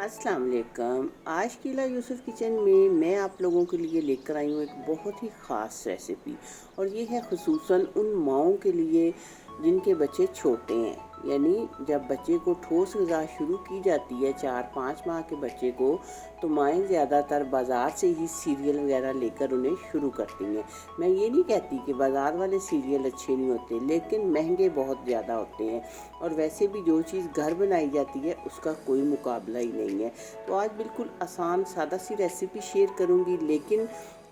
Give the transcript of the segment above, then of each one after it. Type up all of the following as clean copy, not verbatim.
अस्सलाम वालेकुम। आज कीला यूसुफ किचन में मैं आप लोगों के लिए लेकर आई हूँ एक बहुत ही ख़ास रेसिपी। और ये है ख़ुसूसन उन माओं के लिए जिनके बच्चे छोटे हैं। यानी जब बच्चे को ठोस ग़िज़ा शुरू की जाती है 4-5 माह के बच्चे को, तो माएँ ज़्यादातर बाज़ार से ही सीरियल वगैरह लेकर उन्हें शुरू करती हैं। मैं ये नहीं कहती कि बाज़ार वाले सीरियल अच्छे नहीं होते, लेकिन महंगे बहुत ज़्यादा होते हैं और वैसे भी जो चीज़ घर बनाई जाती है उसका कोई मुकाबला ही नहीं है। तो आज बिल्कुल आसान सादा सी रेसिपी शेयर करूँगी, लेकिन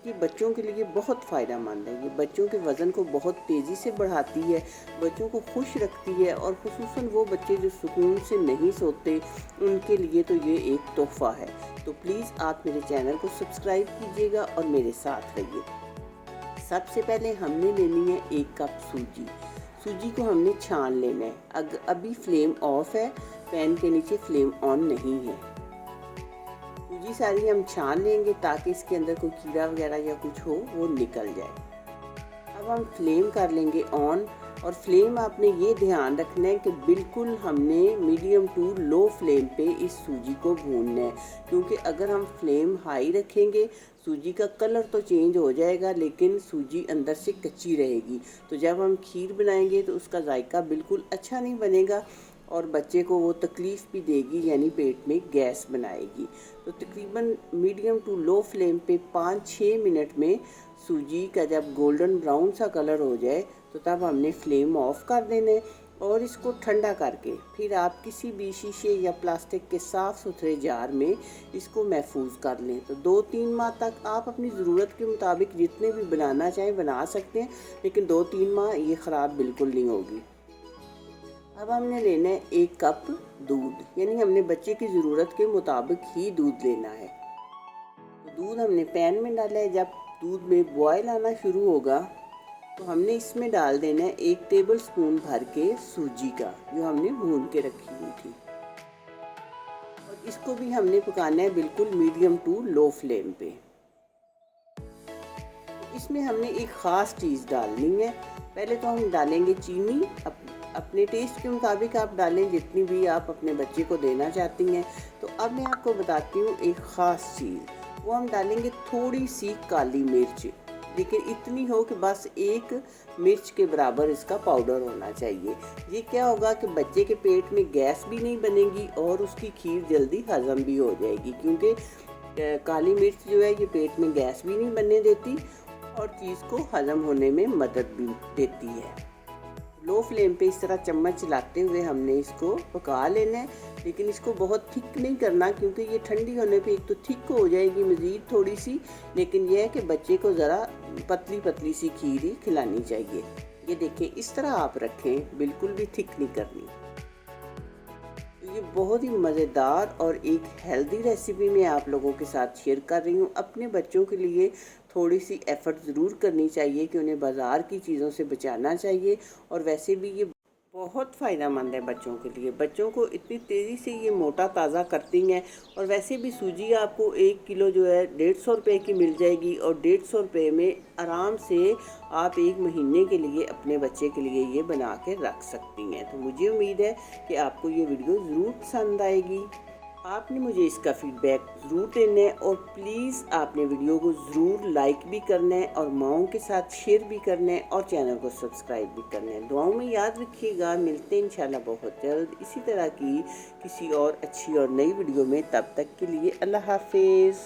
ये बच्चों के लिए बहुत फ़ायदेमंद है। ये बच्चों के वज़न को बहुत तेज़ी से बढ़ाती है, बच्चों को खुश रखती है और ख़ुसूसन वो बच्चे जो सुकून से नहीं सोते, उनके लिए तो ये एक तोहफ़ा है। तो प्लीज़ आप मेरे चैनल को सब्सक्राइब कीजिएगा और मेरे साथ रहिए। सबसे पहले हमने लेनी है 1 कप सूजी। सूजी को हमने छान लेना है। अभी फ्लेम ऑफ है, पैन के नीचे फ्लेम ऑन नहीं है। सूजी सारी हम छान लेंगे ताकि इसके अंदर कोई कीड़ा वगैरह या कुछ हो वो निकल जाए। अब हम फ्लेम कर लेंगे ऑन, और फ्लेम आपने ये ध्यान रखना है कि बिल्कुल हमने मीडियम टू लो फ्लेम पे इस सूजी को भूनना है, क्योंकि अगर हम फ्लेम हाई रखेंगे सूजी का कलर तो चेंज हो जाएगा लेकिन सूजी अंदर से कच्ची रहेगी। तो जब हम खीर बनाएंगे तो उसका जायका बिल्कुल अच्छा नहीं बनेगा और बच्चे को वो तकलीफ़ भी देगी, यानी पेट में गैस बनाएगी। तो तकरीबन मीडियम टू लो फ्लेम पे 5-6 मिनट में सूजी का जब गोल्डन ब्राउन सा कलर हो जाए तो तब हमने फ्लेम ऑफ कर देना है और इसको ठंडा करके फिर आप किसी भी शीशे या प्लास्टिक के साफ़ सुथरे जार में इसको महफूज कर लें। तो 2-3 माह तक आप अपनी ज़रूरत के मुताबिक जितने भी बनाना चाहें बना सकते हैं, लेकिन 2-3 माह ये ख़राब बिल्कुल नहीं होगी। अब हमने लेना है 1 कप दूध, यानी हमने बच्चे की ज़रूरत के मुताबिक ही दूध लेना है। तो दूध हमने पैन में डाला है। जब दूध में बॉयल आना शुरू होगा तो हमने इसमें डाल देना है 1 टेबल स्पून भर के सूजी का, जो हमने भून के रखी हुई थी। और इसको भी हमने पकाना है बिल्कुल मीडियम टू लो फ्लेम पे। इसमें हमने एक ख़ास चीज़ डालनी है। पहले तो हम डालेंगे चीनी। अपने टेस्ट के मुताबिक आप डालें, जितनी भी आप अपने बच्चे को देना चाहती हैं। तो अब मैं आपको बताती हूँ एक ख़ास चीज़, वो हम डालेंगे थोड़ी सी काली मिर्च, लेकिन इतनी हो कि बस 1 मिर्च के बराबर इसका पाउडर होना चाहिए। ये क्या होगा कि बच्चे के पेट में गैस भी नहीं बनेगी और उसकी खीर जल्दी हज़म भी हो जाएगी, क्योंकि काली मिर्च जो है ये पेट में गैस भी नहीं बनने देती और चीज़ को हज़म होने में मदद भी देती है। लो फ्लेम पे इस तरह चम्मच चलाते हुए हमने इसको पका लेना है, लेकिन इसको बहुत थिक नहीं करना, क्योंकि ये ठंडी होने पे एक तो थिक हो जाएगी मज़ीद थोड़ी सी, लेकिन यह है कि बच्चे को ज़रा पतली पतली सी खीर ही खिलानी चाहिए। ये देखें, इस तरह आप रखें, बिल्कुल भी थिक नहीं करनी। ये बहुत ही मज़ेदार और एक हेल्दी रेसिपी मैं आप लोगों के साथ शेयर कर रही हूँ। अपने बच्चों के लिए थोड़ी सी एफ़र्ट ज़रूर करनी चाहिए कि उन्हें बाज़ार की चीज़ों से बचाना चाहिए, और वैसे भी ये बहुत फ़ायदेमंद है बच्चों के लिए। बच्चों को इतनी तेज़ी से ये मोटा ताज़ा करती हैं, और वैसे भी सूजी आपको 1 किलो जो है 150 रुपये की मिल जाएगी, और 150 रुपये में आराम से आप 1 महीने के लिए अपने बच्चे के लिए ये बना के रख सकती हैं। तो मुझे उम्मीद है कि आपको ये वीडियो ज़रूर पसंद आएगी। आपने मुझे इसका फ़ीडबैक ज़रूर देना है, और प्लीज़ आपने वीडियो को ज़रूर लाइक भी करना है और माओं के साथ शेयर भी करना है और चैनल को सब्सक्राइब भी करना है। दुआओं में याद रखिएगा। मिलते हैं इंशाल्लाह बहुत जल्द इसी तरह की किसी और अच्छी और नई वीडियो में। तब तक के लिए अल्लाह हाफिज़।